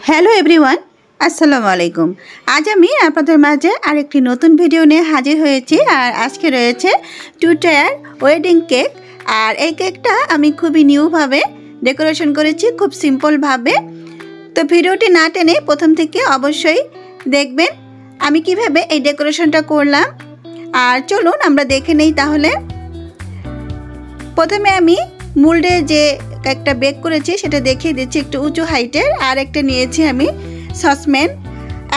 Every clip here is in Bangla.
হ্যালো এভরিওয়ান, আসসালামু আলাইকুম। আজ আমি আপনাদের মাঝে আরেকটি নতুন ভিডিও নিয়ে হাজির হয়েছি। আর আজকে রয়েছে 2 টায়ার ওয়েডিং কেক। আর এই কেকটা আমি খুবই নিউভাবে ডেকোরেশন করেছি, খুব সিম্পলভাবে। তো ভিডিওটি না টেনে প্রথম থেকে অবশ্যই দেখবেন আমি কিভাবে এই ডেকোরেশনটা করলাম। আর চলুন আমরা দেখে নেই তাহলে। প্রথমে আমি মোল্ডে যে একটা বেক করেছি সেটা দেখিয়ে দিচ্ছি, একটু উঁচু হাইটের। আর একটা নিয়েছি আমি সসপ্যান।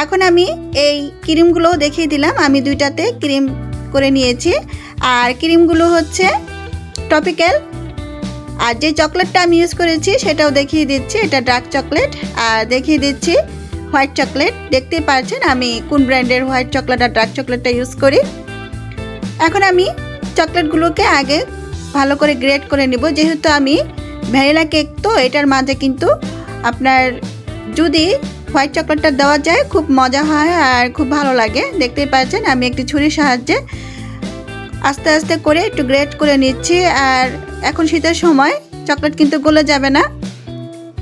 এখন আমি এই ক্রিমগুলো দেখিয়ে দিলাম, আমি দুইটাতে ক্রিম করে নিয়েছি। আর ক্রিমগুলো হচ্ছে টপিক্যাল। আর যে চকলেটটা আমি ইউজ করেছি সেটাও দেখিয়ে দিচ্ছি, এটা ডার্ক চকলেট। আর দেখিয়ে দিচ্ছি হোয়াইট চকলেট। দেখতেই পাচ্ছেন আমি কোন ব্র্যান্ডের হোয়াইট চকলেট আর ডার্ক চকলেটটা ইউজ করি। এখন আমি চকলেটগুলোকে আগে ভালো করে গ্রেট করে নিব, যেহেতু আমি ভ্যানিলা কেক, তো এটার মাঝে কিন্তু আপনার যদি হোয়াইট চকলেটটা দেওয়া যায় খুব মজা হয় আর খুব ভালো লাগে। দেখতেই পাচ্ছেন আমি একটি ছুরির সাহায্যে আস্তে আস্তে করে একটু গ্রেট করে নিচ্ছি। আর এখন শীতের সময় চকলেট কিন্তু গলে যাবে না,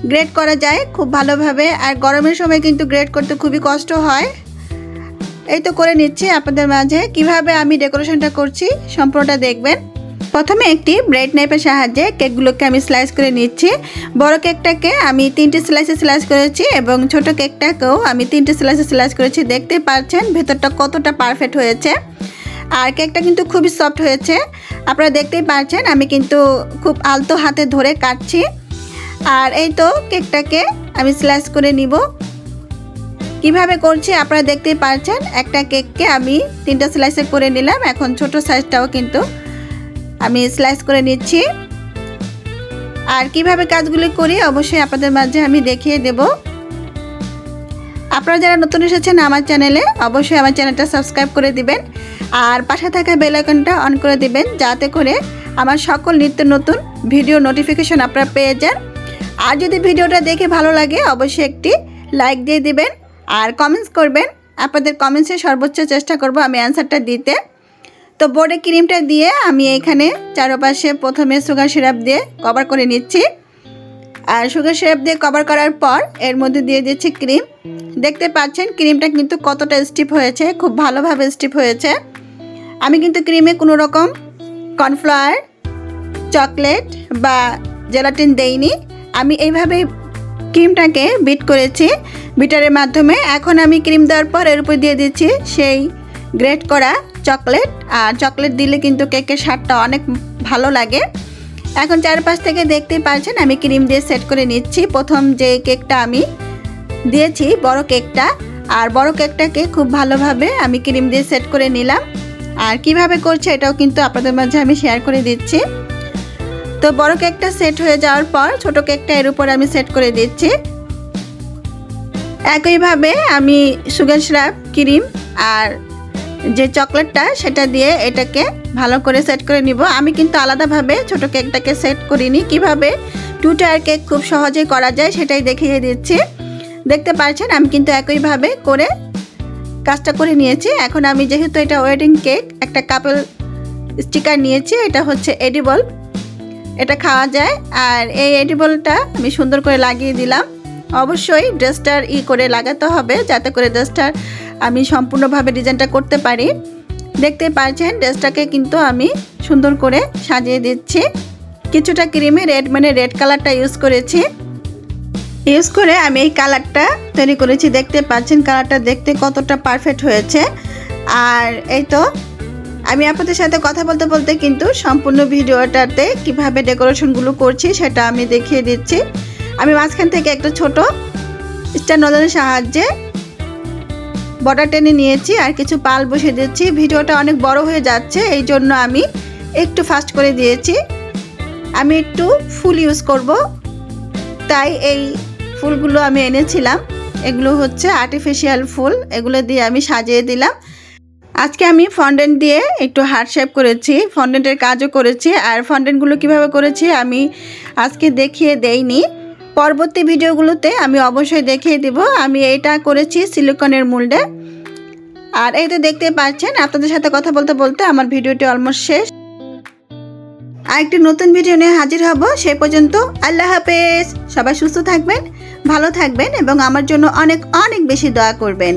গ্রেট করা যায় খুব ভালোভাবে। আর গরমের সময় কিন্তু গ্রেট করতে খুবই কষ্ট হয়। এই তো করে নিচ্ছি আপনাদের মাঝে কিভাবে আমি ডেকোরেশনটা করছি, সম্পূর্ণটা দেখবেন। প্রথমে একটি ব্রেড নাইফের সাহায্যে কেকগুলোকে আমি স্লাইস করে নিচ্ছি। বড় কেকটাকে আমি 3টে স্লাইসে স্লাইস করেছি এবং ছোট কেকটাকেও আমি 3টে স্লাইসে স্লাইস করেছি। দেখতে পাচ্ছেন ভেতরটা কতটা পারফেক্ট হয়েছে। আর কেকটা কিন্তু খুবই সফট হয়েছে, আপনারা দেখতেই পাচ্ছেন। আমি কিন্তু খুব আলতো হাতে ধরে কাটছি। আর এই তো কেকটাকে আমি স্লাইস করে নিব। কিভাবে করছি আপনারা দেখতেই পাচ্ছেন। একটা কেককে আমি 3টা স্লাইসে করে নিলাম। এখন ছোট সাইজটাও কিন্তু আমি স্লাইস করে নিচ্ছি। আর কিভাবে কাজগুলি করি অবশ্যই আপনাদের মাঝে আমি দেখিয়ে দেব। আপনারা যারা নতুন এসেছেন আমার চ্যানেলে, অবশ্যই আমার চ্যানেলটা সাবস্ক্রাইব করে দিবেন। আর পাশে থাকা বেল আইকনটা অন করে দিবেন, যাতে করে আমার সকল নিত্য নতুন ভিডিও নোটিফিকেশন আপনারা পেয়ে যান। আর যদি ভিডিওটা দেখে ভালো লাগে অবশ্যই একটি লাইক দিয়ে দিবেন আর কমেন্টস করবেন। আপনাদের কমেন্টসে সর্বোচ্চ চেষ্টা করব আমি অ্যান্সারটা দিতে। তো বোর্ডে ক্রিমটা দিয়ে আমি এখানে চারপাশে প্রথমে সুগার সিরাপ দিয়ে কভার করে নিচ্ছি। আর সুগার সিরাপ দিয়ে কভার করার পর এর মধ্যে দিয়ে দিচ্ছি ক্রিম। দেখতে পাচ্ছেন ক্রিমটা কিন্তু কতটা স্টিপ হয়েছে, খুব ভালোভাবে স্টিপ হয়েছে। আমি কিন্তু ক্রিমে কোনো রকম কর্নফ্লাওয়ার, চকলেট বা জেলাটিন দেইনি। আমি এইভাবেই ক্রিমটাকে বিট করেছি বিটারের মাধ্যমে। এখন আমি ক্রিম দেওয়ার পর এর উপর দিয়ে দিচ্ছি সেই গ্রেট করা চকলেট। আর চকলেট দিলে কিন্তু কেকের স্বাদটা অনেক ভালো লাগে। এখন চারপাশ থেকে দেখতেই পাচ্ছেন আমি ক্রিম দিয়ে সেট করে নিচ্ছি। প্রথম যে কেকটা আমি দিয়েছি বড় কেকটা, আর বড় কেকটাকে খুব ভালোভাবে আমি ক্রিম দিয়ে সেট করে নিলাম। আর কিভাবে করছে এটাও কিন্তু আপনাদের মাঝে আমি শেয়ার করে দিচ্ছি। তো বড় কেকটা সেট হয়ে যাওয়ার পর ছোট কেকটা এর উপর আমি সেট করে দিচ্ছি। একইভাবে আমি সুগার সিরাপ, ক্রিম আর যে চকলেটটা সেটা দিয়ে এটাকে ভালো করে সেট করে নিব। আমি কিন্তু আলাদাভাবে ছোট কেকটাকে সেট করিনি। কিভাবে 2 টায়ার কেক খুব সহজেই করা যায় সেটাই দেখিয়ে দিচ্ছি। দেখতে পাচ্ছেন আমি কিন্তু একইভাবে করে কাজটা করে নিয়েছি। এখন আমি যেহেতু এটা ওয়েডিং কেক, একটা কাপল স্টিকার নিয়েছি। এটা হচ্ছে এডিবল, এটা খাওয়া যায়। আর এই এডিবলটা আমি সুন্দর করে লাগিয়ে দিলাম। অবশ্যই ড্রেসটার করে লাগাতে হবে, যাতে করে ড্রেসটার আমি সম্পূর্ণভাবে ডিজাইনটা করতে পারি। দেখতে পাচ্ছেন ড্রেসটাকে কিন্তু আমি সুন্দর করে সাজিয়ে দিচ্ছি। কিছুটা ক্রিমে রেড কালারটা ইউজ করেছি। ইউজ করে আমি এই কালারটা তৈরি করেছি। দেখতে পাচ্ছেন কালারটা দেখতে কতটা পারফেক্ট হয়েছে। আর এই তো আমি আপনাদের সাথে কথা বলতে বলতে কিন্তু সম্পূর্ণ ভিডিওটাতে কিভাবে ডেকোরেশনগুলো করছি সেটা আমি দেখিয়ে দিচ্ছি। আমি মাঝখান থেকে একটা ছোট স্টার নজরের সাহায্যে বর্ডার টেনে নিয়েছি আর কিছু পাল বসিয়ে দিচ্ছি। ভিডিওটা অনেক বড় হয়ে যাচ্ছে, এই জন্য আমি একটু ফাস্ট করে দিয়েছি। আমি একটু ফুল ইউজ করব, তাই এই ফুলগুলো আমি এনেছিলাম। এগুলো হচ্ছে আর্টিফিশিয়াল ফুল, এগুলো দিয়ে আমি সাজিয়ে দিলাম। আজকে আমি ফন্ডেন্ট দিয়ে একটু হার্ট শেপ করেছি, ফন্ডেন্টের কাজও করেছি। আর ফন্ডেন্টগুলো কিভাবে করেছি আমি আজকে দেখিয়ে দেইনি, পরবর্তী ভিডিওগুলোতে আমি অবশ্যই দেখিয়ে দিব। আমি এটা করেছি সিলিকনের মোল্ডে। আর এই তো দেখতে পাচ্ছেন আপনাদের সাথে কথা বলতে বলতে আমার ভিডিওটি অলমোস্ট শেষ। আরেকটি নতুন ভিডিও নিয়ে হাজির হব। সেই পর্যন্ত আল্লাহ হাফেজ। সবাই সুস্থ থাকবেন, ভালো থাকবেন এবং আমার জন্য অনেক অনেক বেশি দোয়া করবেন।